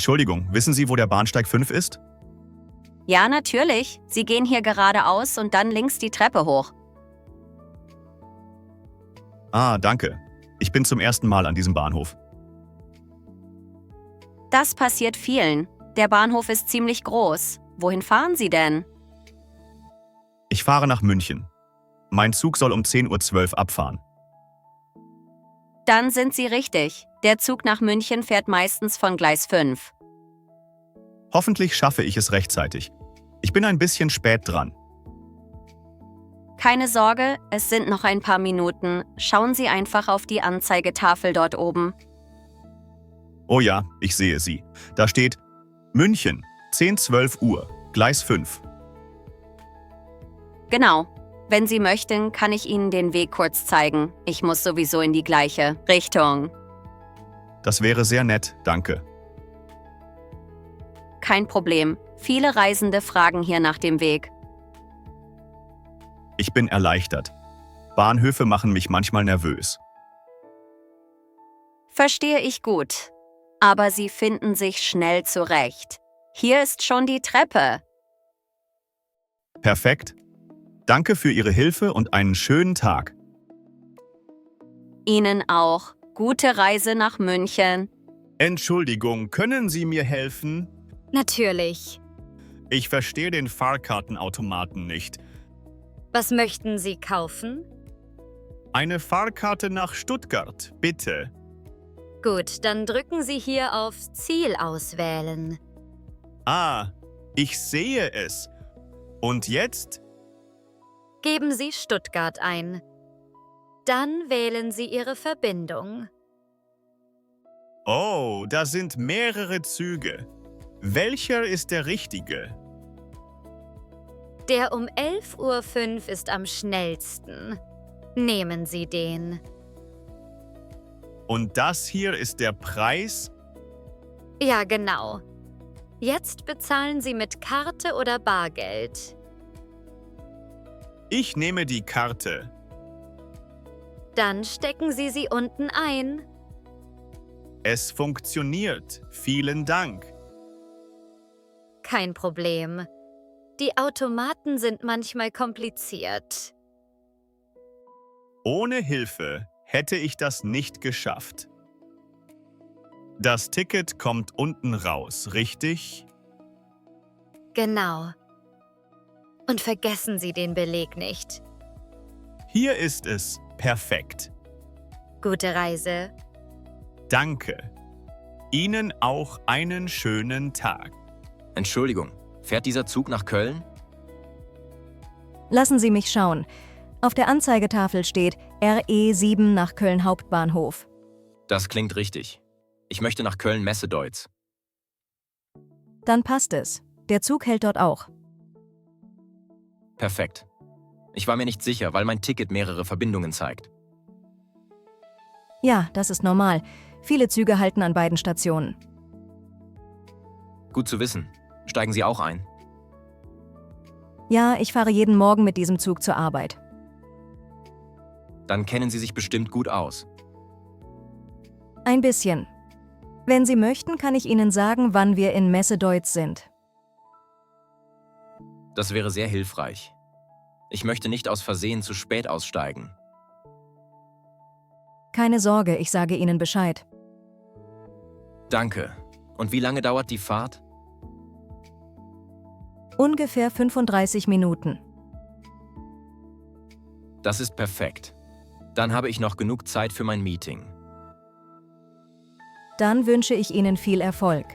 Entschuldigung, wissen Sie, wo der Bahnsteig 5 ist? Ja, natürlich. Sie gehen hier geradeaus und dann links die Treppe hoch. Ah, danke. Ich bin zum ersten Mal an diesem Bahnhof. Das passiert vielen. Der Bahnhof ist ziemlich groß. Wohin fahren Sie denn? Ich fahre nach München. Mein Zug soll um 10:12 Uhr abfahren. Dann sind Sie richtig. Der Zug nach München fährt meistens von Gleis 5. Hoffentlich schaffe ich es rechtzeitig. Ich bin ein bisschen spät dran. Keine Sorge, es sind noch ein paar Minuten. Schauen Sie einfach auf die Anzeigetafel dort oben. Oh ja, ich sehe sie. Da steht München, 10:12 Uhr, Gleis 5. Genau. Wenn Sie möchten, kann ich Ihnen den Weg kurz zeigen. Ich muss sowieso in die gleiche Richtung. Das wäre sehr nett, danke. Kein Problem. Viele Reisende fragen hier nach dem Weg. Ich bin erleichtert. Bahnhöfe machen mich manchmal nervös. Verstehe ich gut. Aber Sie finden sich schnell zurecht. Hier ist schon die Treppe. Perfekt. Danke für Ihre Hilfe und einen schönen Tag. Ihnen auch. Gute Reise nach München. Entschuldigung, können Sie mir helfen? Natürlich. Ich verstehe den Fahrkartenautomaten nicht. Was möchten Sie kaufen? Eine Fahrkarte nach Stuttgart, bitte. Gut, dann drücken Sie hier auf Ziel auswählen. Ah, ich sehe es. Und jetzt? Geben Sie Stuttgart ein. Dann wählen Sie Ihre Verbindung. Oh, da sind mehrere Züge. Welcher ist der richtige? Der um 11:05 Uhr ist am schnellsten. Nehmen Sie den. Und das hier ist der Preis? Ja, genau. Jetzt bezahlen Sie mit Karte oder Bargeld. Ich nehme die Karte. Dann stecken Sie sie unten ein. Es funktioniert. Vielen Dank. Kein Problem. Die Automaten sind manchmal kompliziert. Ohne Hilfe hätte ich das nicht geschafft. Das Ticket kommt unten raus, richtig? Genau. Und vergessen Sie den Beleg nicht. Hier ist es. Perfekt. Gute Reise. Danke. Ihnen auch einen schönen Tag. Entschuldigung, fährt dieser Zug nach Köln? Lassen Sie mich schauen. Auf der Anzeigetafel steht RE7 nach Köln Hauptbahnhof. Das klingt richtig. Ich möchte nach Köln-Messedeutz. Dann passt es. Der Zug hält dort auch. Perfekt. Ich war mir nicht sicher, weil mein Ticket mehrere Verbindungen zeigt. Ja, das ist normal. Viele Züge halten an beiden Stationen. Gut zu wissen. Steigen Sie auch ein? Ja, ich fahre jeden Morgen mit diesem Zug zur Arbeit. Dann kennen Sie sich bestimmt gut aus. Ein bisschen. Wenn Sie möchten, kann ich Ihnen sagen, wann wir in Messedeutz sind. Das wäre sehr hilfreich. Ich möchte nicht aus Versehen zu spät aussteigen. Keine Sorge, ich sage Ihnen Bescheid. Danke. Und wie lange dauert die Fahrt? Ungefähr 35 Minuten. Das ist perfekt. Dann habe ich noch genug Zeit für mein Meeting. Dann wünsche ich Ihnen viel Erfolg.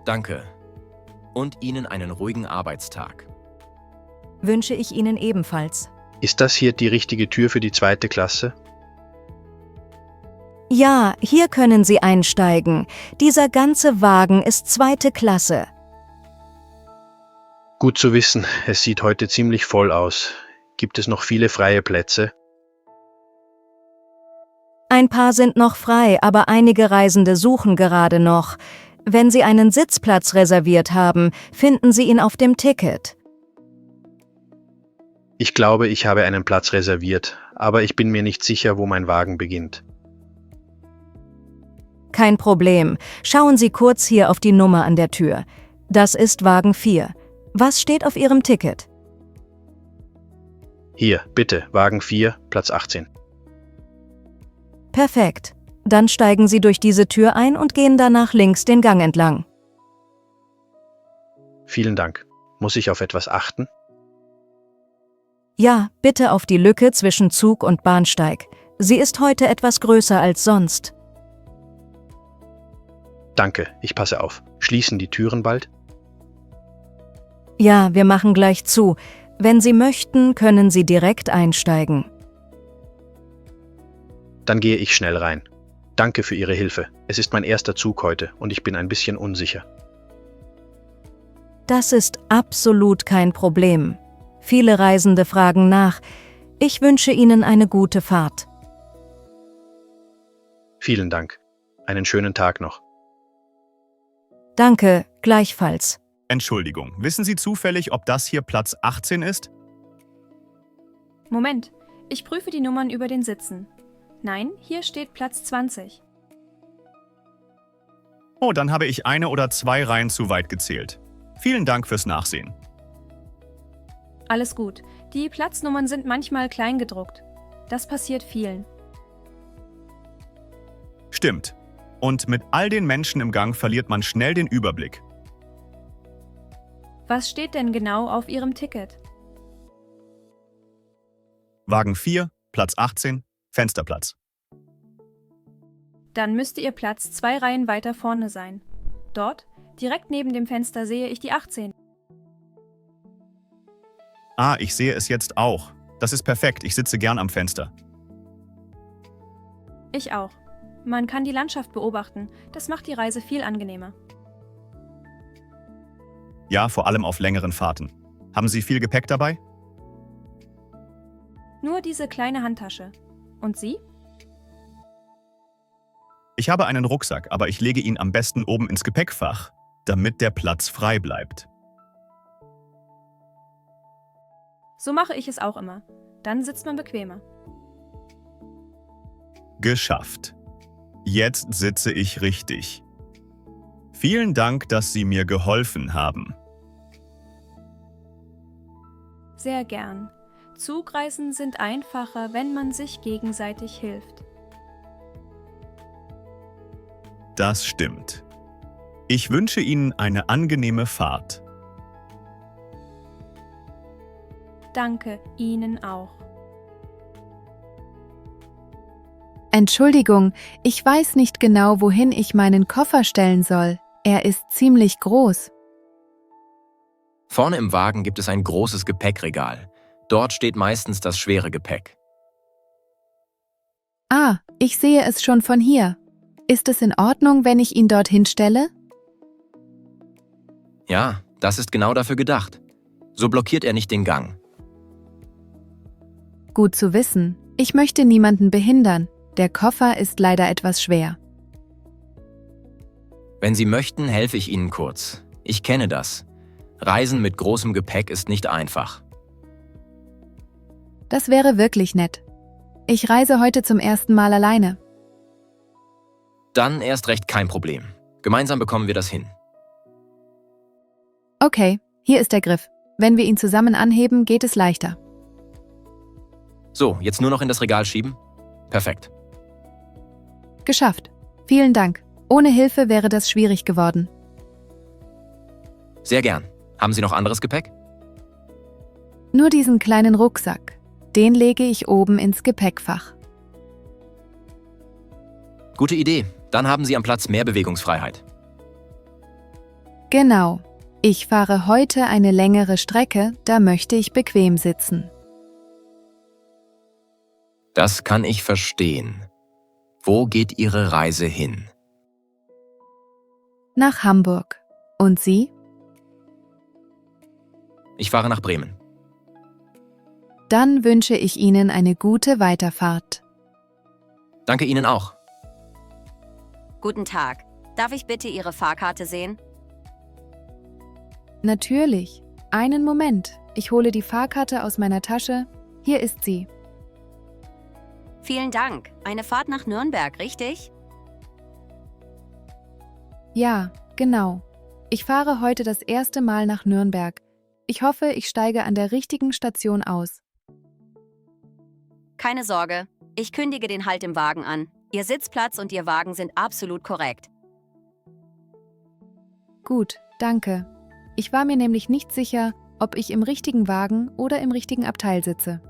Danke. Und Ihnen einen ruhigen Arbeitstag. Wünsche ich Ihnen ebenfalls. Ist das hier die richtige Tür für die 2. Klasse? Ja, hier können Sie einsteigen. Dieser ganze Wagen ist 2. Klasse. Gut zu wissen, es sieht heute ziemlich voll aus. Gibt es noch viele freie Plätze? Ein paar sind noch frei, aber einige Reisende suchen gerade noch. Wenn Sie einen Sitzplatz reserviert haben, finden Sie ihn auf dem Ticket. Ich glaube, ich habe einen Platz reserviert, aber ich bin mir nicht sicher, wo mein Wagen beginnt. Kein Problem. Schauen Sie kurz hier auf die Nummer an der Tür. Das ist Wagen 4. Was steht auf Ihrem Ticket? Hier, bitte, Wagen 4, Platz 18. Perfekt. Dann steigen Sie durch diese Tür ein und gehen danach links den Gang entlang. Vielen Dank. Muss ich auf etwas achten? Ja, bitte auf die Lücke zwischen Zug und Bahnsteig. Sie ist heute etwas größer als sonst. Danke, ich passe auf. Schließen die Türen bald? Ja, wir machen gleich zu. Wenn Sie möchten, können Sie direkt einsteigen. Dann gehe ich schnell rein. Danke für Ihre Hilfe. Es ist mein erster Zug heute und ich bin ein bisschen unsicher. Das ist absolut kein Problem. Viele Reisende fragen nach. Ich wünsche Ihnen eine gute Fahrt. Vielen Dank. Einen schönen Tag noch. Danke, gleichfalls. Entschuldigung, wissen Sie zufällig, ob das hier Platz 18 ist? Moment, ich prüfe die Nummern über den Sitzen. Nein, hier steht Platz 20. Oh, dann habe ich 1 oder 2 Reihen zu weit gezählt. Vielen Dank fürs Nachsehen. Alles gut. Die Platznummern sind manchmal klein gedruckt. Das passiert vielen. Stimmt. Und mit all den Menschen im Gang verliert man schnell den Überblick. Was steht denn genau auf Ihrem Ticket? Wagen 4, Platz 18, Fensterplatz. Dann müsste Ihr Platz 2 Reihen weiter vorne sein. Dort, direkt neben dem Fenster, sehe ich die 18. Ah, ich sehe es jetzt auch. Das ist perfekt, ich sitze gern am Fenster. Ich auch. Man kann die Landschaft beobachten. Das macht die Reise viel angenehmer. Ja, vor allem auf längeren Fahrten. Haben Sie viel Gepäck dabei? Nur diese kleine Handtasche. Und Sie? Ich habe einen Rucksack, aber ich lege ihn am besten oben ins Gepäckfach, damit der Platz frei bleibt. So mache ich es auch immer. Dann sitzt man bequemer. Geschafft. Jetzt sitze ich richtig. Vielen Dank, dass Sie mir geholfen haben. Sehr gern. Zugreisen sind einfacher, wenn man sich gegenseitig hilft. Das stimmt. Ich wünsche Ihnen eine angenehme Fahrt. Danke, Ihnen auch. Entschuldigung, ich weiß nicht genau, wohin ich meinen Koffer stellen soll. Er ist ziemlich groß. Vorne im Wagen gibt es ein großes Gepäckregal. Dort steht meistens das schwere Gepäck. Ah, ich sehe es schon von hier. Ist es in Ordnung, wenn ich ihn dorthin stelle? Ja, das ist genau dafür gedacht. So blockiert er nicht den Gang. Gut zu wissen. Ich möchte niemanden behindern. Der Koffer ist leider etwas schwer. Wenn Sie möchten, helfe ich Ihnen kurz. Ich kenne das. Reisen mit großem Gepäck ist nicht einfach. Das wäre wirklich nett. Ich reise heute zum ersten Mal alleine. Dann erst recht kein Problem. Gemeinsam bekommen wir das hin. Okay, hier ist der Griff. Wenn wir ihn zusammen anheben, geht es leichter. So, jetzt nur noch in das Regal schieben? Perfekt. Geschafft. Vielen Dank. Ohne Hilfe wäre das schwierig geworden. Sehr gern. Haben Sie noch anderes Gepäck? Nur diesen kleinen Rucksack. Den lege ich oben ins Gepäckfach. Gute Idee. Dann haben Sie am Platz mehr Bewegungsfreiheit. Genau. Ich fahre heute eine längere Strecke, da möchte ich bequem sitzen. Das kann ich verstehen. Wo geht Ihre Reise hin? Nach Hamburg. Und Sie? Ich fahre nach Bremen. Dann wünsche ich Ihnen eine gute Weiterfahrt. Danke Ihnen auch. Guten Tag. Darf ich bitte Ihre Fahrkarte sehen? Natürlich. Einen Moment. Ich hole die Fahrkarte aus meiner Tasche. Hier ist sie. Vielen Dank. Eine Fahrt nach Nürnberg, richtig? Ja, genau. Ich fahre heute das erste Mal nach Nürnberg. Ich hoffe, ich steige an der richtigen Station aus. Keine Sorge, ich kündige den Halt im Wagen an. Ihr Sitzplatz und Ihr Wagen sind absolut korrekt. Gut, danke. Ich war mir nämlich nicht sicher, ob ich im richtigen Wagen oder im richtigen Abteil sitze.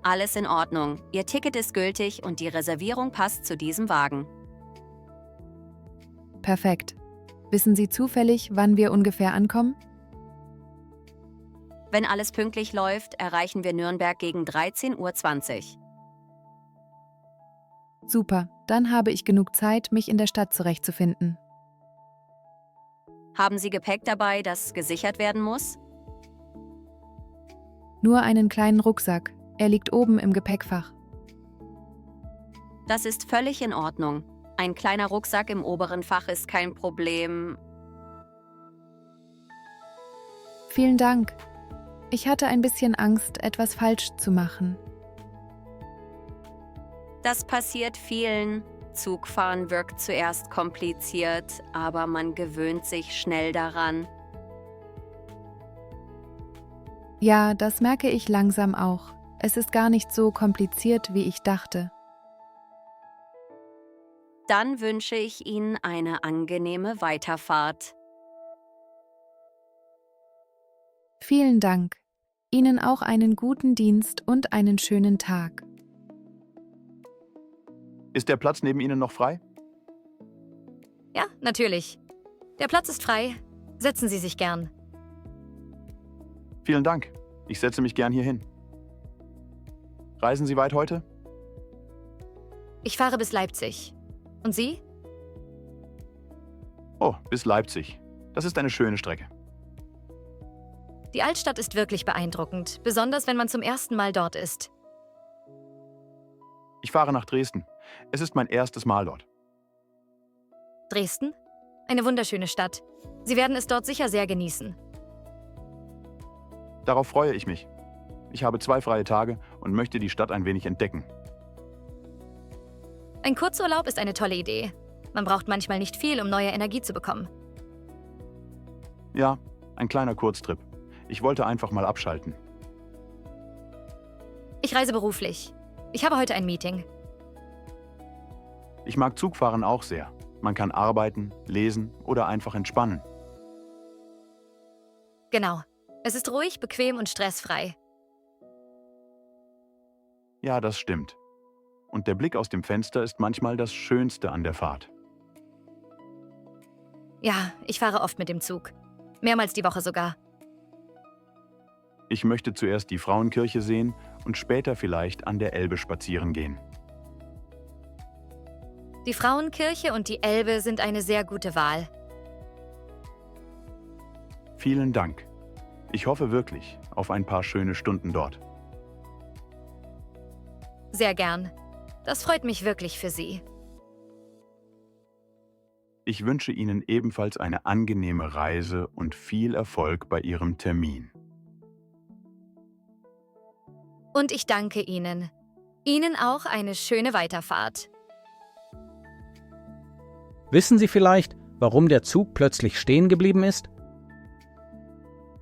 Alles in Ordnung. Ihr Ticket ist gültig und die Reservierung passt zu diesem Wagen. Perfekt. Wissen Sie zufällig, wann wir ungefähr ankommen? Wenn alles pünktlich läuft, erreichen wir Nürnberg gegen 13:20 Uhr. Super, dann habe ich genug Zeit, mich in der Stadt zurechtzufinden. Haben Sie Gepäck dabei, das gesichert werden muss? Nur einen kleinen Rucksack. Er liegt oben im Gepäckfach. Das ist völlig in Ordnung. Ein kleiner Rucksack im oberen Fach ist kein Problem. Vielen Dank. Ich hatte ein bisschen Angst, etwas falsch zu machen. Das passiert vielen. Zugfahren wirkt zuerst kompliziert, aber man gewöhnt sich schnell daran. Ja, das merke ich langsam auch. Es ist gar nicht so kompliziert, wie ich dachte. Dann wünsche ich Ihnen eine angenehme Weiterfahrt. Vielen Dank. Ihnen auch einen guten Dienst und einen schönen Tag. Ist der Platz neben Ihnen noch frei? Ja, natürlich. Der Platz ist frei. Setzen Sie sich gern. Vielen Dank. Ich setze mich gern hier hin. Reisen Sie weit heute? Ich fahre bis Leipzig. Und Sie? Oh, bis Leipzig. Das ist eine schöne Strecke. Die Altstadt ist wirklich beeindruckend, besonders wenn man zum ersten Mal dort ist. Ich fahre nach Dresden. Es ist mein erstes Mal dort. Dresden? Eine wunderschöne Stadt. Sie werden es dort sicher sehr genießen. Darauf freue ich mich. Ich habe 2 freie Tage und möchte die Stadt ein wenig entdecken. Ein Kurzurlaub ist eine tolle Idee. Man braucht manchmal nicht viel, um neue Energie zu bekommen. Ja, ein kleiner Kurztrip. Ich wollte einfach mal abschalten. Ich reise beruflich. Ich habe heute ein Meeting. Ich mag Zugfahren auch sehr. Man kann arbeiten, lesen oder einfach entspannen. Genau. Es ist ruhig, bequem und stressfrei. Ja, das stimmt. Und der Blick aus dem Fenster ist manchmal das Schönste an der Fahrt. Ja, ich fahre oft mit dem Zug. Mehrmals die Woche sogar. Ich möchte zuerst die Frauenkirche sehen und später vielleicht an der Elbe spazieren gehen. Die Frauenkirche und die Elbe sind eine sehr gute Wahl. Vielen Dank. Ich hoffe wirklich auf ein paar schöne Stunden dort. Sehr gern. Das freut mich wirklich für Sie. Ich wünsche Ihnen ebenfalls eine angenehme Reise und viel Erfolg bei Ihrem Termin. Und ich danke Ihnen. Ihnen auch eine schöne Weiterfahrt. Wissen Sie vielleicht, warum der Zug plötzlich stehen geblieben ist?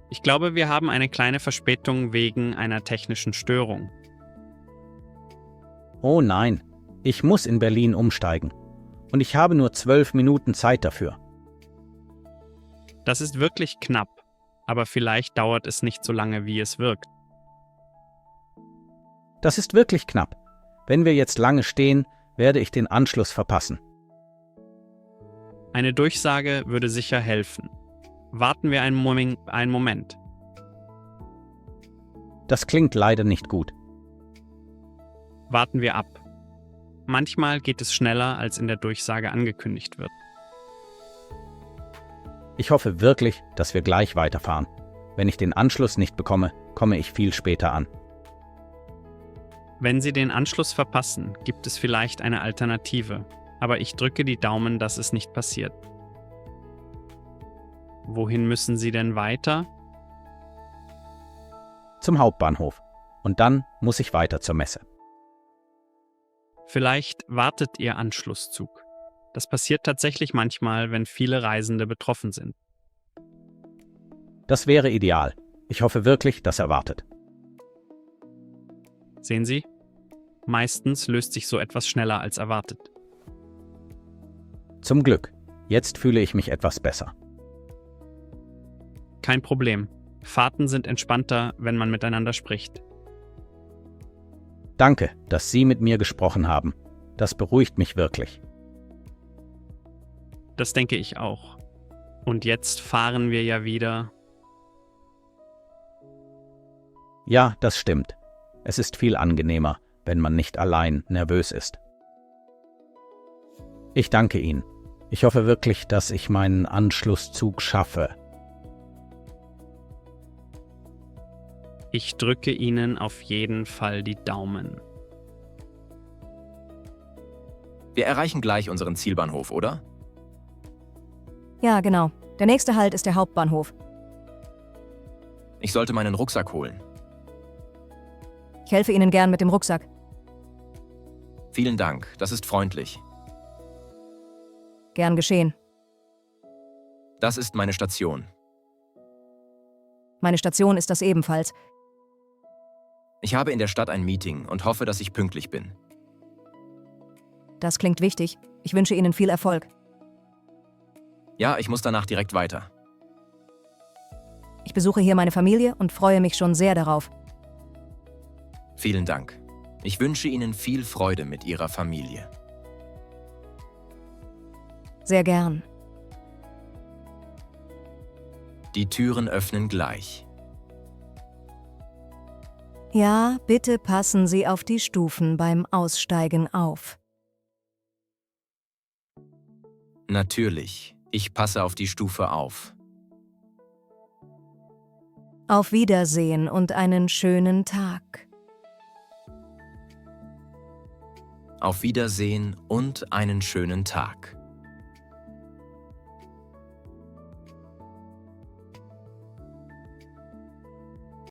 Ich glaube, wir haben eine kleine Verspätung wegen einer technischen Störung. Oh nein, ich muss in Berlin umsteigen. Und ich habe nur 12 Minuten Zeit dafür. Das ist wirklich knapp, aber vielleicht dauert es nicht so lange, wie es wirkt. Das ist wirklich knapp. Wenn wir jetzt lange stehen, werde ich den Anschluss verpassen. Eine Durchsage würde sicher helfen. Warten wir einen Moment. Das klingt leider nicht gut. Warten wir ab. Manchmal geht es schneller, als in der Durchsage angekündigt wird. Ich hoffe wirklich, dass wir gleich weiterfahren. Wenn ich den Anschluss nicht bekomme, komme ich viel später an. Wenn Sie den Anschluss verpassen, gibt es vielleicht eine Alternative, aber ich drücke die Daumen, dass es nicht passiert. Wohin müssen Sie denn weiter? Zum Hauptbahnhof. Und dann muss ich weiter zur Messe. Vielleicht wartet Ihr Anschlusszug. Das passiert tatsächlich manchmal, wenn viele Reisende betroffen sind. Das wäre ideal. Ich hoffe wirklich, dass er wartet. Sehen Sie? Meistens löst sich so etwas schneller als erwartet. Zum Glück. Jetzt fühle ich mich etwas besser. Kein Problem. Fahrten sind entspannter, wenn man miteinander spricht. Danke, dass Sie mit mir gesprochen haben. Das beruhigt mich wirklich. Das denke ich auch. Und jetzt fahren wir ja wieder. Ja, das stimmt. Es ist viel angenehmer, wenn man nicht allein nervös ist. Ich danke Ihnen. Ich hoffe wirklich, dass ich meinen Anschlusszug schaffe. Ich drücke Ihnen auf jeden Fall die Daumen. Wir erreichen gleich unseren Zielbahnhof, oder? Ja, genau. Der nächste Halt ist der Hauptbahnhof. Ich sollte meinen Rucksack holen. Ich helfe Ihnen gern mit dem Rucksack. Vielen Dank, das ist freundlich. Gern geschehen. Das ist meine Station. Meine Station ist das ebenfalls. Ich habe in der Stadt ein Meeting und hoffe, dass ich pünktlich bin. Das klingt wichtig. Ich wünsche Ihnen viel Erfolg. Ja, ich muss danach direkt weiter. Ich besuche hier meine Familie und freue mich schon sehr darauf. Vielen Dank. Ich wünsche Ihnen viel Freude mit Ihrer Familie. Sehr gern. Die Türen öffnen gleich. Ja, bitte passen Sie auf die Stufen beim Aussteigen auf. Natürlich, ich passe auf die Stufe auf. Auf Wiedersehen und einen schönen Tag. Auf Wiedersehen und einen schönen Tag.